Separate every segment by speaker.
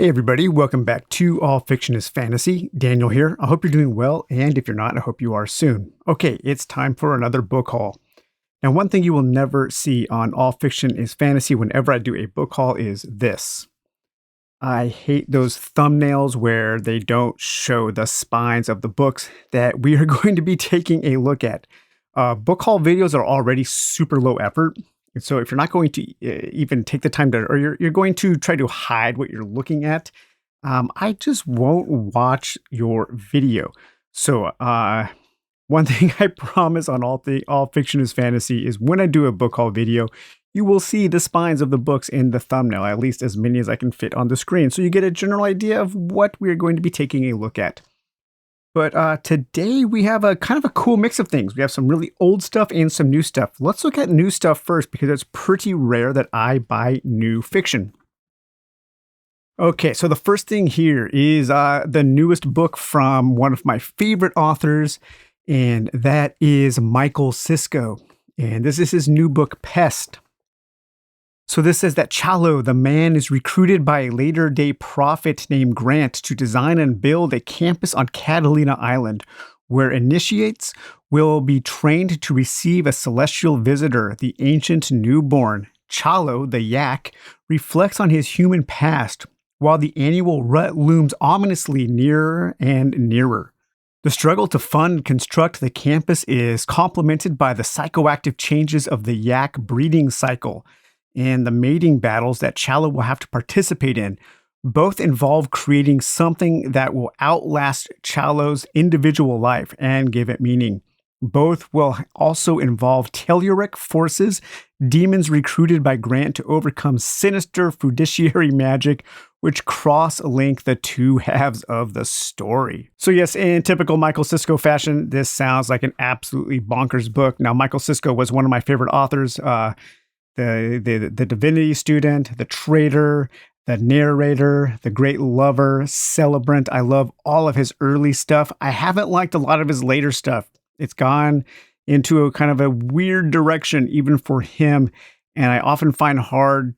Speaker 1: Hey everybody, welcome back to All Fiction is Fantasy. Daniel here. I hope you're doing well, and if you're not, I hope you are soon. Okay, it's time for another book haul. Now, one thing you will never see on All Fiction is Fantasy whenever I do a book haul is this. I hate those thumbnails where they don't show the spines of the books that we are going to be taking a look at. Book haul videos are already super low effort. And so if you're not going to even take the time to, or you're going to try to hide what you're looking at, I just won't watch your video. So one thing I promise on All Fiction is Fantasy is when I do a book haul video, you will see the spines of the books in the thumbnail, at least as many as I can fit on the screen. So you get a general idea of what we're going to be taking a look at. But today we have a kind of a cool mix of things. We have some really old stuff and some new stuff. Let's look at new stuff first because it's pretty rare that I buy new fiction. Okay, so the first thing here is the newest book from one of my favorite authors, and that is Michael Sisko. And this is his new book, Pest. So this says that Chalo, the man, is recruited by a later-day prophet named Grant to design and build a campus on Catalina Island, where initiates will be trained to receive a celestial visitor, the ancient newborn. Chalo, the yak, reflects on his human past, while the annual rut looms ominously nearer and nearer. The struggle to fund and construct the campus is complemented by the psychoactive changes of the yak breeding cycle and the mating battles that Chalo will have to participate in. Both involve creating something that will outlast Chalo's individual life and give it meaning. Both will also involve Telluric forces, demons recruited by Grant to overcome sinister fiduciary magic, which cross-link the two halves of the story. So yes, in typical Michael Sisko fashion, this sounds like an absolutely bonkers book. Now, Michael Sisko was one of my favorite authors, the divinity student, the traitor, the narrator, the great lover, celebrant. I love all of his early stuff. I haven't liked a lot of his later stuff. It's gone into a kind of a weird direction, even for him. And I often find them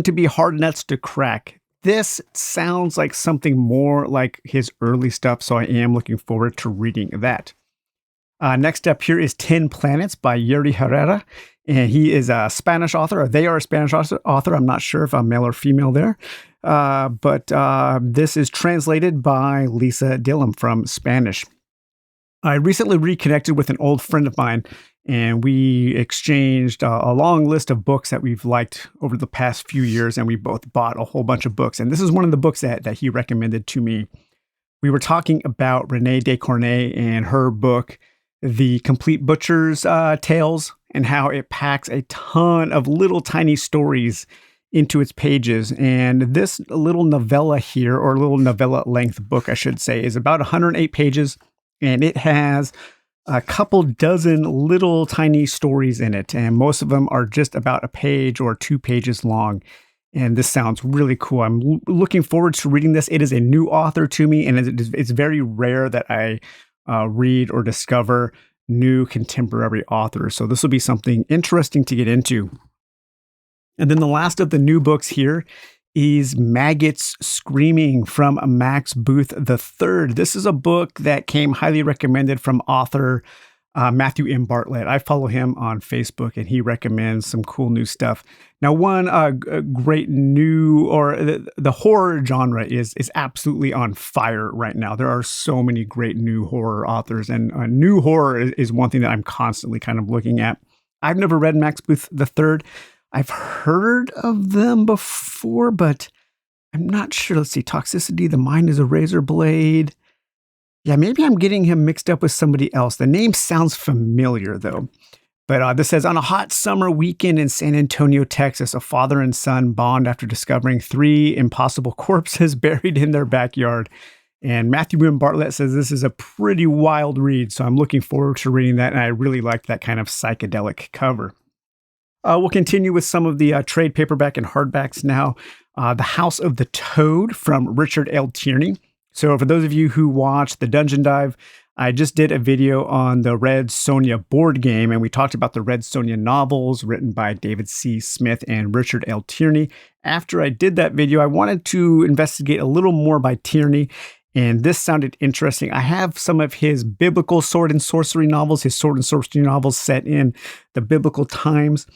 Speaker 1: to be hard nuts to crack. This sounds like something more like his early stuff, so I am looking forward to reading that. Next up here is 10 Planets by Yuri Herrera. And he is a Spanish author, or they are a Spanish author. I'm not sure if I'm male or female there. But this is translated by Lisa Dillon from Spanish. I recently reconnected with an old friend of mine, and we exchanged a long list of books that we've liked over the past few years, and we both bought a whole bunch of books. And this is one of the books that he recommended to me. We were talking about Renee Descornet and her book, The Complete Butcher's Tales, and how it packs a ton of little tiny stories into its pages. And this little novella here, or little novella length book, I should say, is about 108 pages. And it has a couple dozen little tiny stories in it. And most of them are just about a page or 2 pages long. And this sounds really cool. I'm looking forward to reading this. It is a new author to me, and it's very rare that I read or discover new contemporary authors. So this will be something interesting to get into. And then the last of the new books here is Maggots Screaming from Max Booth III. This is a book that came highly recommended from author Matthew M. Bartlett. I follow him on Facebook, and he recommends some cool new stuff. Now, one great new, or the horror genre is absolutely on fire right now. There are so many great new horror authors, and new horror is one thing that I'm constantly kind of looking at. I've never read Max Booth III. I've heard of them before, but I'm not sure. Let's see. Toxicity, The Mind is a Razor Blade. Yeah, maybe I'm getting him mixed up with somebody else. The name sounds familiar, though. But this says, on a hot summer weekend in San Antonio, Texas, a father and son bond after discovering 3 impossible corpses buried in their backyard. And Matthew M. Bartlett says this is a pretty wild read, so I'm looking forward to reading that, and I really like that kind of psychedelic cover. We'll continue with some of the trade paperback and hardbacks now. The House of the Toad from Richard L. Tierney. So for those of you who watched The Dungeon Dive, I just did a video on the Red Sonja board game, and we talked about the Red Sonja novels written by David C. Smith and Richard L. Tierney. After I did that video, I wanted to investigate a little more by Tierney, and this sounded interesting. I have some of his biblical sword and sorcery novels, his sword and sorcery novels set in the biblical times,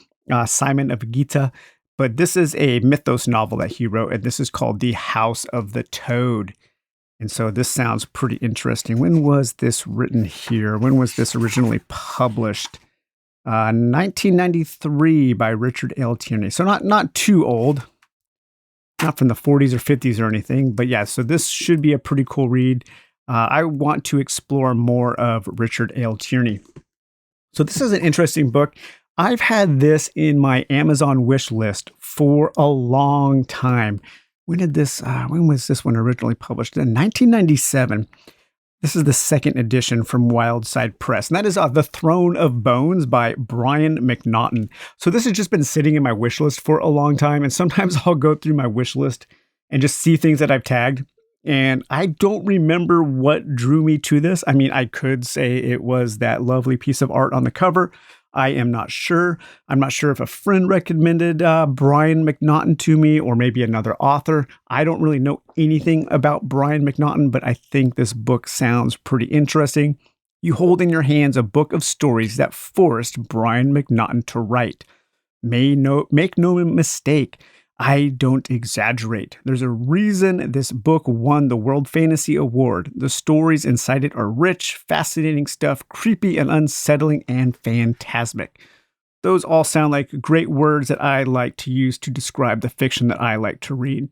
Speaker 1: Simon of Gita. But this is a mythos novel that he wrote, and this is called The House of the Toad. And so this sounds pretty interesting. When was this written here? When was this originally published? 1993 by Richard L. Tierney. So not too old. Not from the 40s or 50s or anything. But yeah, so this should be a pretty cool read. I want to explore more of Richard L. Tierney. So this is an interesting book. I've had this in my Amazon wish list for a long time. When was this one originally published? In 1997. This is the second edition from Wildside Press. And that is The Throne of Bones by Brian McNaughton. So this has just been sitting in my wish list for a long time. And sometimes I'll go through my wish list and just see things that I've tagged. And I don't remember what drew me to this. I mean, I could say it was that lovely piece of art on the cover. I am not sure. I'm not sure if a friend recommended Brian McNaughton to me or maybe another author. I don't really know anything about Brian McNaughton, but I think this book sounds pretty interesting. You hold in your hands a book of stories that forced Brian McNaughton to write. Make no mistake, I don't exaggerate. There's a reason this book won the World Fantasy Award. The stories inside it are rich, fascinating stuff, creepy and unsettling, and phantasmic. Those all sound like great words that I like to use to describe the fiction that I like to read.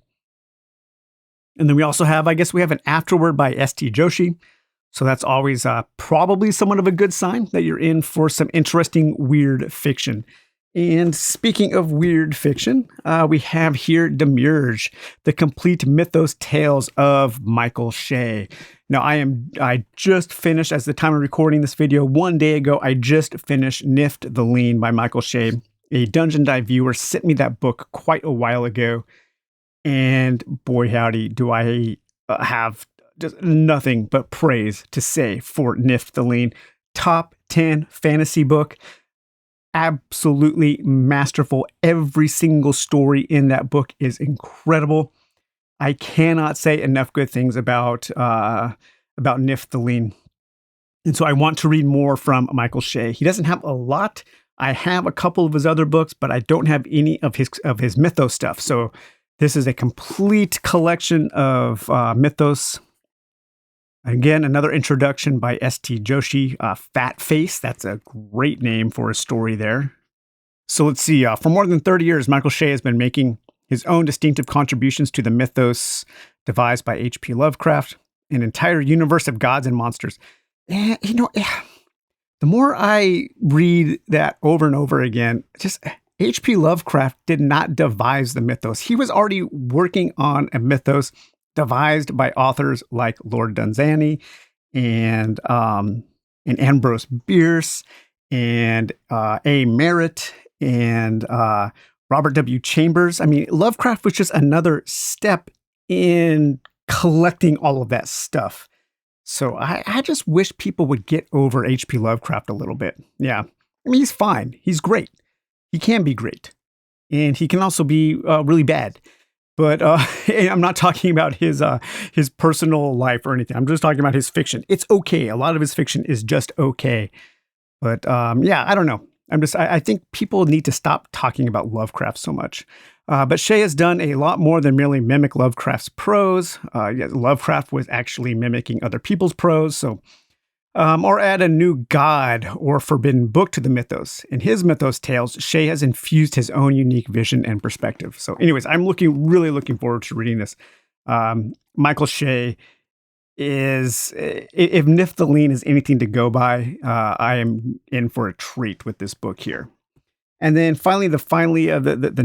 Speaker 1: And then we also have, we have an afterword by S.T. Joshi. So that's always probably somewhat of a good sign that you're in for some interesting, weird fiction. And speaking of weird fiction, we have here Demiurge, the complete Mythos Tales of Michael Shea. Now, I just finished, as the time of recording this video, 1 day ago, I just finished Nift the Lean by Michael Shea. A Dungeon Dive viewer sent me that book quite a while ago. And boy, howdy, do I have just nothing but praise to say for Nift the Lean. Top 10 fantasy book. Absolutely masterful. Every single story in that book is incredible. I cannot say enough good things about Nift the Lean. And so I want to read more from Michael Shea. He doesn't have a lot. I have a couple of his other books, but I don't have any of his mythos stuff. So this is a complete collection of mythos. Again, another introduction by S.T. Joshi, Fat Face. That's a great name for a story there. So let's see. For more than 30 years, Michael Shea has been making his own distinctive contributions to the mythos devised by H.P. Lovecraft, an entire universe of gods and monsters. And, the more I read that over and over again, just H.P. Lovecraft did not devise the mythos. He was already working on a mythos devised by authors like Lord Dunsany and Ambrose Bierce and A. Merritt and Robert W. Chambers. I mean, Lovecraft was just another step in collecting all of that stuff. So I just wish people would get over H.P. Lovecraft a little bit. Yeah. I mean, he's fine. He's great. He can be great. And he can also be really bad. But I'm not talking about his personal life or anything. I'm just talking about his fiction. It's okay. A lot of his fiction is just okay. But yeah, I don't know. I think people need to stop talking about Lovecraft so much. But Shea has done a lot more than merely mimic Lovecraft's prose. Lovecraft was actually mimicking other people's prose. So, or add a new god or forbidden book to the mythos. In his Mythos Tales, Shea has infused his own unique vision and perspective. So anyways, I'm really looking forward to reading this. Michael Shea is, if Nift the Lean is anything to go by, I am in for a treat with this book here. And then finally, the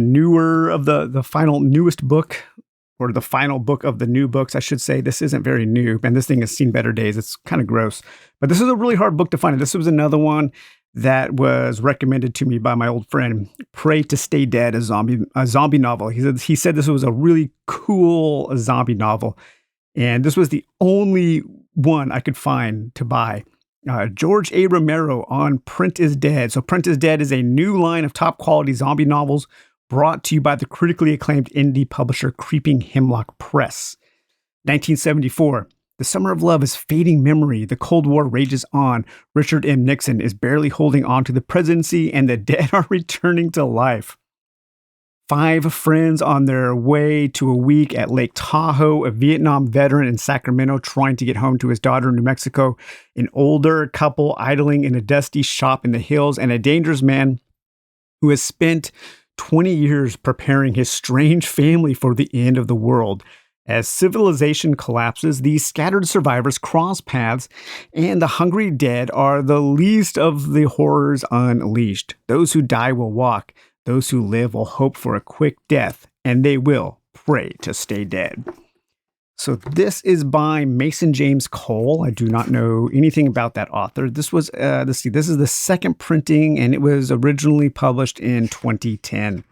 Speaker 1: newest book, or the final book of the new books, I should say. This isn't very new, and this thing has seen better days. It's kind of gross. But this is a really hard book to find. This was another one that was recommended to me by my old friend, Pray to Stay Dead, a zombie novel. He said this was a really cool zombie novel. And this was the only one I could find to buy. George A. Romero on Print is Dead. So Print is Dead is a new line of top quality zombie novels brought to you by the critically acclaimed indie publisher Creeping Hemlock Press. 1974. The summer of love is fading memory. The Cold War rages on. Richard M. Nixon is barely holding on to the presidency, and the dead are returning to life. 5 friends on their way to a week at Lake Tahoe, a Vietnam veteran in Sacramento trying to get home to his daughter in New Mexico, an older couple idling in a dusty shop in the hills, and a dangerous man who has spent 20 years preparing his strange family for the end of the world. As civilization collapses, these scattered survivors cross paths, and the hungry dead are the least of the horrors unleashed. Those who die will walk. Those who live will hope for a quick death, and they will pray to stay dead. So this is by Mason James Cole. I do not know anything about that author. This was, this is the second printing, and it was originally published in 2010.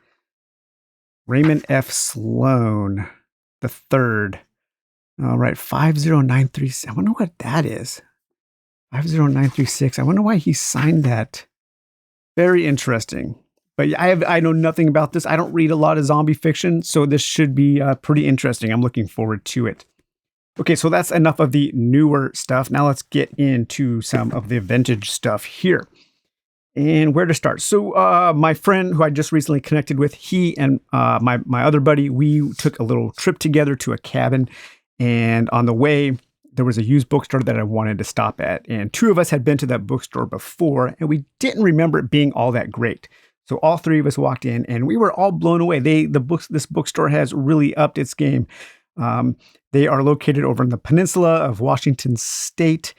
Speaker 1: Raymond F. Sloan, the third. All right, 50936. I wonder what that is. 50936. I wonder why he signed that. Very interesting. But I know nothing about this. I don't read a lot of zombie fiction, so this should be pretty interesting. I'm looking forward to it. Okay, so that's enough of the newer stuff. Now let's get into some of the vintage stuff here. And where to start? So my friend who I just recently connected with, he and my other buddy, we took a little trip together to a cabin. And on the way, there was a used bookstore that I wanted to stop at. And 2 of us had been to that bookstore before, and we didn't remember it being all that great. So all 3 of us walked in, and we were all blown away. This bookstore has really upped its game. They are located over in the peninsula of Washington State,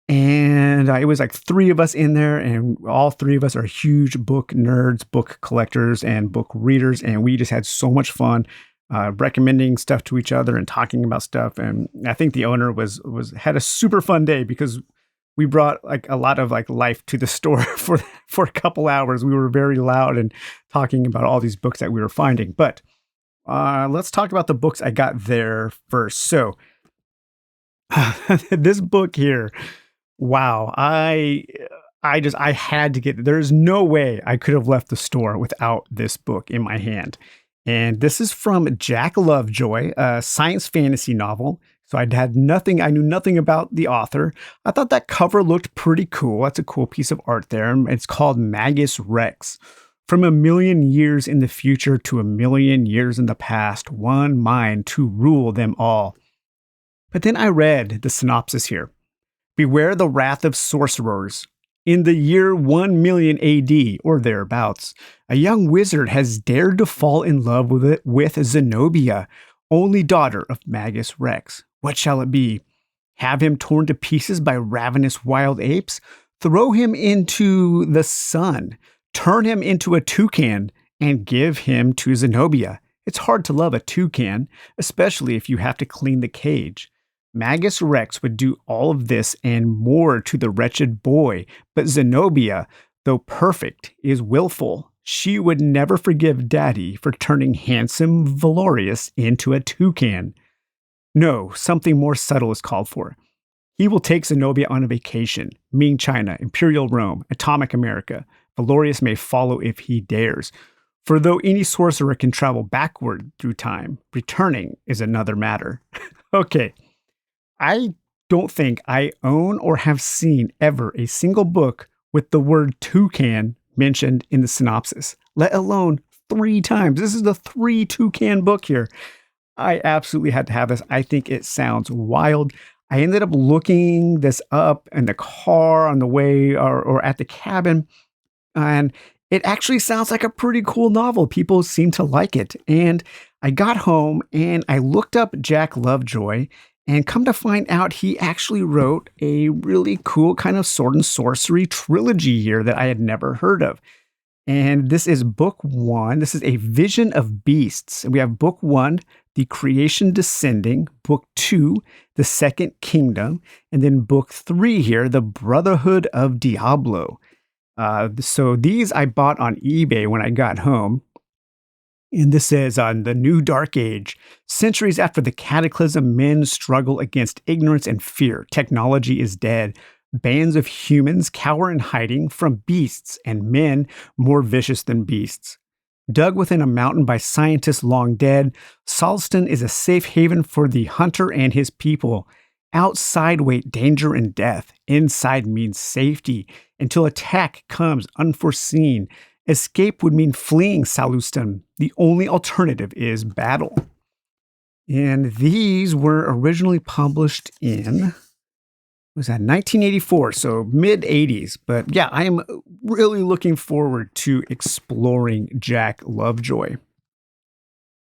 Speaker 1: and it was like 3 of us in there, and all 3 of us are huge book nerds, book collectors, and book readers, and we just had so much fun recommending stuff to each other and talking about stuff. And I think the owner had a super fun day because we brought like a lot of like life to the store for a couple hours. We were very loud and talking about all these books that we were finding. But let's talk about the books I got there first. So this book here, wow, I had to get. There's no way I could have left the store without this book in my hand. And this is from Jack Lovejoy, a science fantasy novel. So I knew nothing about the author. I thought that cover looked pretty cool. That's a cool piece of art there. It's called Magus Rex. From 1,000,000 years in the future to 1,000,000 years in the past, one mind to rule them all. But then I read the synopsis here. Beware the wrath of sorcerers. In the year 1,000,000 AD, or thereabouts, a young wizard has dared to fall in love with Zenobia, only daughter of Magus Rex. What shall it be? Have him torn to pieces by ravenous wild apes? Throw him into the sun, turn him into a toucan, and give him to Zenobia. It's hard to love a toucan, especially if you have to clean the cage. Magus Rex would do all of this and more to the wretched boy, but Zenobia, though perfect, is willful. She would never forgive Daddy for turning handsome Valorius into a toucan. No, something more subtle is called for. He will take Zenobia on a vacation. Ming China, Imperial Rome, Atomic America. Valorius may follow if he dares. For though any sorcerer can travel backward through time, returning is another matter. Okay, I don't think I own or have seen ever a single book with the word toucan mentioned in the synopsis, let alone 3 times. This is the 3 toucan book here. I absolutely had to have this. I think it sounds wild. I ended up looking this up in the car on the way or at the cabin, and it actually sounds like a pretty cool novel. People seem to like it. And I got home and I looked up Jack Lovejoy, and come to find out he actually wrote a really cool kind of sword and sorcery trilogy here that I had never heard of. And this is book 1. This is A Vision of Beasts. And we have book 1, The Creation Descending, book 2, The Second Kingdom, and then book 3 here, The Brotherhood of Diablo. So these I bought on eBay when I got home. And this says, on the new dark age, centuries after the cataclysm, men struggle against ignorance and fear. Technology is dead. Bands of humans cower in hiding from beasts, and men more vicious than beasts. Dug within a mountain by scientists long dead, Solston is a safe haven for the hunter and his people. Outside wait danger and death. Inside means safety until attack comes unforeseen. Escape would mean fleeing Salustan. The only alternative is battle. And these were originally published in, was that 1984, so mid 80s. But yeah, I am really looking forward to exploring Jack Lovejoy.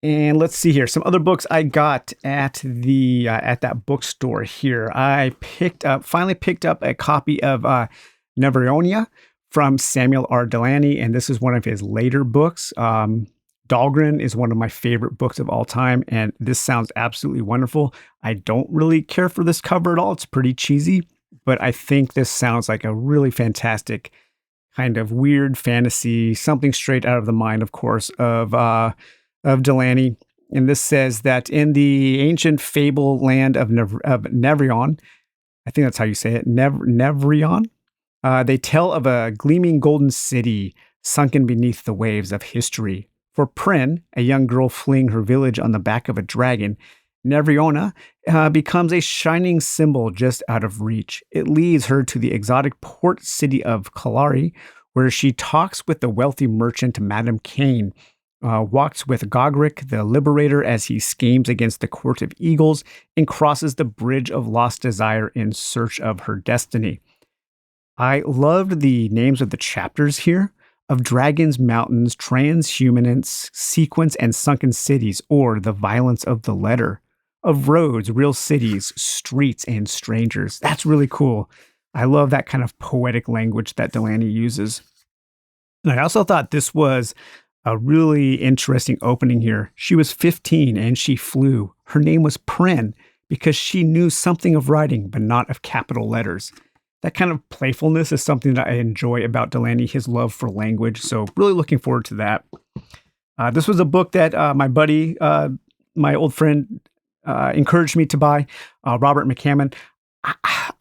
Speaker 1: And let's see here, some other books I got at the at that bookstore here. I finally picked up a copy of Neverionia from Samuel R. Delany, and this is one of his later books. Dahlgren is one of my favorite books of all time, and this sounds absolutely wonderful. I don't really care for this cover at all. It's pretty cheesy, but I think this sounds like a really fantastic kind of weird fantasy, something straight out of the mind, of course, of Delany. And this says that in the ancient fable land of Nevrion, I think that's how you say it, Nevrion, they tell of a gleaming golden city sunken beneath the waves of history. For Prin, a young girl fleeing her village on the back of a dragon, Nevriona becomes a shining symbol just out of reach. It leads her to the exotic port city of Kalari, where she talks with the wealthy merchant Madame Kane, walks with Gogric, the liberator, as he schemes against the court of eagles, and crosses the bridge of lost desire in search of her destiny. I loved the names of the chapters here. Of dragons, mountains, transhumanists, sequence, and sunken cities, or the violence of the letter. Of roads, real cities, streets, and strangers. That's really cool. I love that kind of poetic language that Delany uses. And I also thought this was a really interesting opening here. She was 15 and she flew. Her name was Prin because she knew something of writing, but not of capital letters. That kind of playfulness is something that I enjoy about Delany, his love for language. So really looking forward to that. This was a book that my buddy, my old friend, encouraged me to buy, Robert McCammon.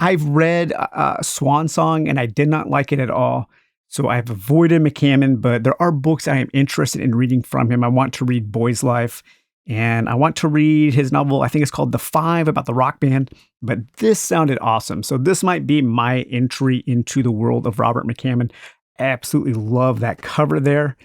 Speaker 1: I've read Swan Song and I did not like it at all. So I've avoided McCammon, but there are books I am interested in reading from him. I want to read Boy's Life, and I want to read his novel. I think it's called The Five, about the rock band, but this sounded awesome. So this might be my entry into the world of Robert McCammon. I absolutely love that cover there.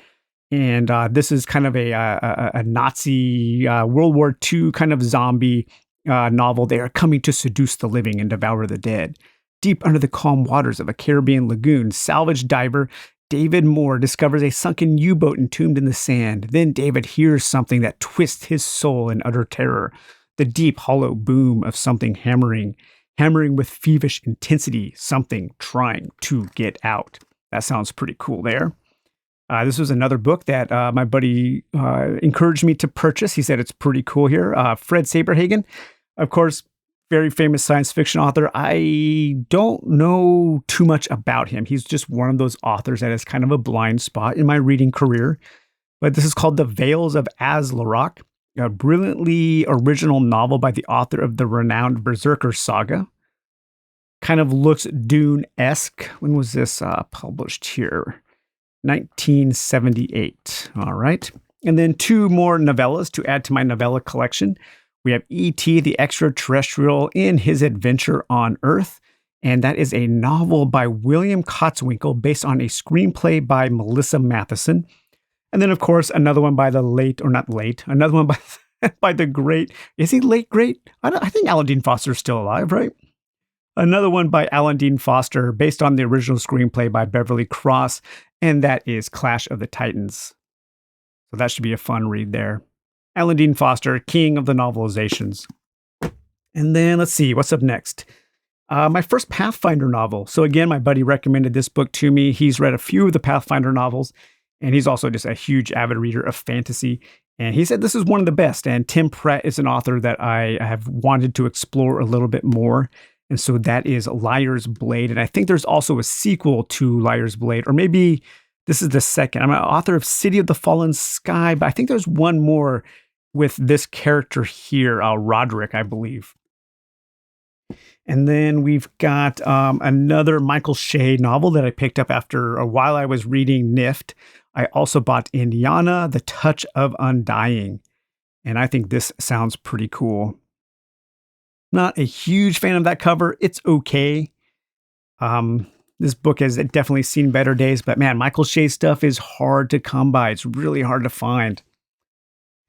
Speaker 1: And this is kind of a Nazi World War II kind of zombie novel. They are coming to seduce the living and devour the dead. Deep under the calm waters of a Caribbean lagoon, salvage diver David Moore discovers a sunken U-boat entombed in the sand. Then David hears something that twists his soul in utter terror. The deep, hollow boom of something hammering with feverish intensity, something trying to get out. That sounds pretty cool there. This was another book that my buddy encouraged me to purchase. He said it's pretty cool here. Fred Saberhagen, of course, very famous science fiction author. I don't know too much about him. He's just one of those authors that is kind of a blind spot in my reading career. But this is called The Veils of Azlarok, a brilliantly original novel by the author of the renowned Berserker saga. Kind of looks Dune-esque. When was this published here? 1978. All right. And then two more novellas to add to my novella collection. We have E.T. the Extraterrestrial in His Adventure on Earth, and that is a novel by William Kotzwinkle based on a screenplay by Melissa Matheson. And then, of course, another one by another one by the great, is he late great? I think Alan Dean Foster's still alive, right? Another one by Alan Dean Foster based on the original screenplay by Beverly Cross, and that is Clash of the Titans. So that should be a fun read there. Alan Dean Foster, king of the novelizations. And then let's see, what's up next? My first Pathfinder novel. So again, my buddy recommended this book to me. He's read a few of the Pathfinder novels, and he's also just a huge avid reader of fantasy. And he said this is one of the best. And Tim Pratt is an author that I have wanted to explore a little bit more. And so that is Liar's Blade. And I think there's also a sequel to Liar's Blade, or maybe This is the second. I'm an author of City of the Fallen Sky, but I think there's one more with this character here, Roderick, I believe. And then we've got another Michael Shea novel that I picked up after a while I was reading Nift. I also bought Indiana, The Touch of Undying. And I think this sounds pretty cool. Not a huge fan of that cover. It's okay. This book has definitely seen better days, but man, Michael Shea stuff is hard to come by. It's really hard to find.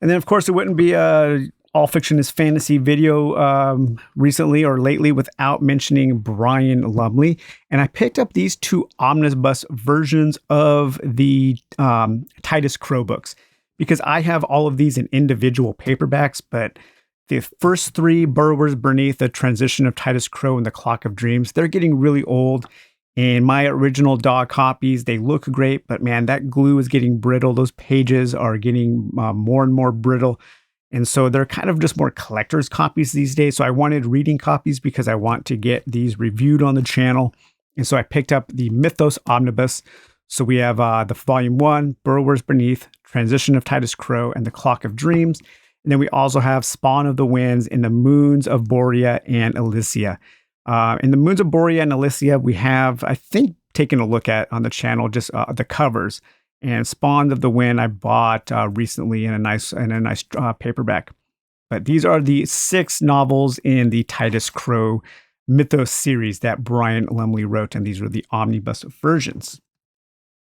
Speaker 1: And then, of course, it wouldn't be All Fiction is Fantasy video recently or lately without mentioning Brian Lumley. And I picked up these two omnibus versions of the Titus Crow books because I have all of these in individual paperbacks, but the first three, Burrowers Beneath, The Transition of Titus Crow, and The Clock of Dreams, they're getting really old. And my original DAW copies, they look great, but man, that glue is getting brittle. Those pages are getting more and more brittle. And so they're kind of just more collector's copies these days. So I wanted reading copies because I want to get these reviewed on the channel. And so I picked up the Mythos Omnibus. So we have the Volume 1, Burrowers Beneath, Transition of Titus Crow, and The Clock of Dreams. And then we also have Spawn of the Winds and the Moons of Borea and Elysia. In the Moons of Borea and Elysia, we have, I think, taken a look at on the channel just the covers. And Spawn of the Wind I bought recently in a nice paperback. But these are the 6 novels in the Titus Crow Mythos series that Brian Lumley wrote, and these are the omnibus versions.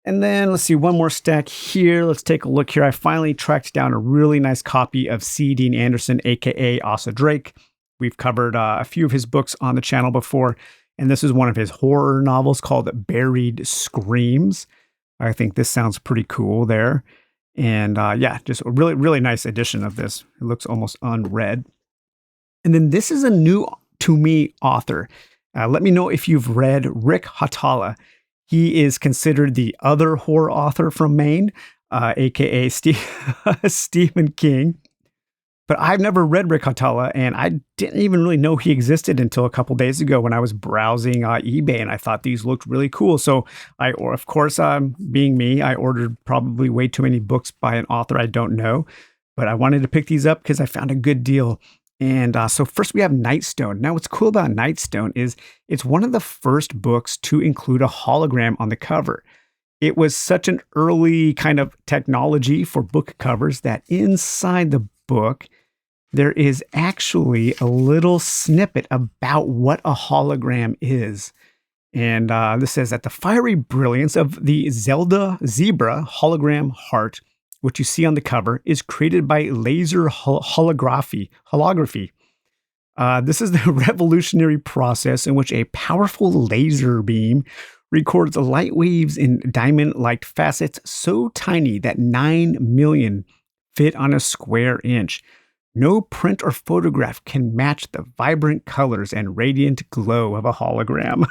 Speaker 1: And then let's see, one more stack here. Let's take a look here. I finally tracked down a really nice copy of C. Dean Anderson, aka Asa Drake. We've covered a few of his books on the channel before, and this is one of his horror novels called Buried Screams. I think this sounds pretty cool there. And yeah, just a really, really nice edition of this. It looks almost unread. And then this is a new to me author. Let me know if you've read Rick Hatala. He is considered the other horror author from Maine, aka Stephen King. But I've never read Rick Hatala, and I didn't even really know he existed until a couple days ago when I was browsing eBay, and I thought these looked really cool. So of course, being me, I ordered probably way too many books by an author I don't know, but I wanted to pick these up because I found a good deal. And so first we have Nightstone. Now what's cool about Nightstone is it's one of the first books to include a hologram on the cover. It was such an early kind of technology for book covers that inside the book, there is actually a little snippet about what a hologram is. And this says that the fiery brilliance of the Zelda Zebra hologram heart, which you see on the cover, is created by laser holography. This is the revolutionary process in which a powerful laser beam records light waves in diamond-like facets so tiny that 9 million fit on a square inch. No print or photograph can match the vibrant colors and radiant glow of a hologram.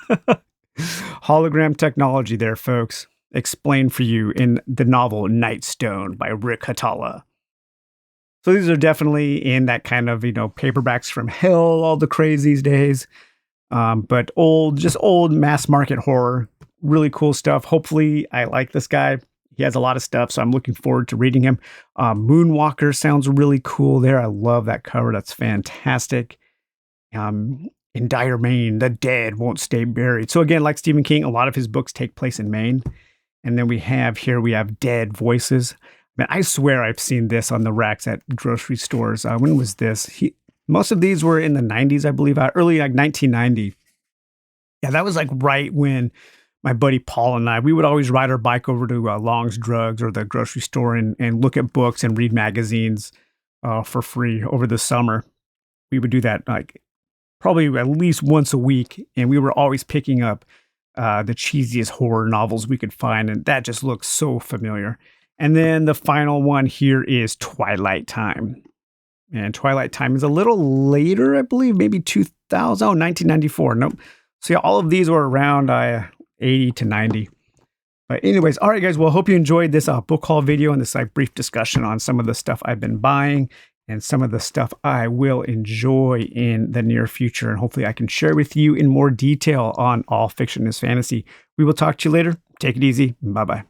Speaker 1: Hologram technology there, folks. Explained for you in the novel Nightstone by Rick Hatala. So these are definitely in that kind of, paperbacks from hell, all the craze these days. But old mass market horror. Really cool stuff. Hopefully I like this guy. He has a lot of stuff, so I'm looking forward to reading him. Moonwalker sounds really cool there. I love that cover. That's fantastic. In Dire, Maine, the dead won't stay buried. So again, like Stephen King, a lot of his books take place in Maine. And then we have Dead Voices. Man, I swear I've seen this on the racks at grocery stores. When was this? Most of these were in the 90s, I believe, early like 1990. Yeah, that was like right when my buddy Paul and we would always ride our bike over to Long's Drugs or the grocery store and look at books and read magazines for free over the summer. We would do that like probably at least once a week, and we were always picking up the cheesiest horror novels we could find, and that just looks so familiar. And then the final one here is Twilight Time. And Twilight Time is a little later, I believe, maybe 1994. Nope. So yeah, all of these were around 80 to 90. But anyways, all right, guys. Well, I hope you enjoyed this book haul video and this brief discussion on some of the stuff I've been buying and some of the stuff I will enjoy in the near future. And hopefully I can share with you in more detail on All Fiction is Fantasy. We will talk to you later. Take it easy. Bye-bye.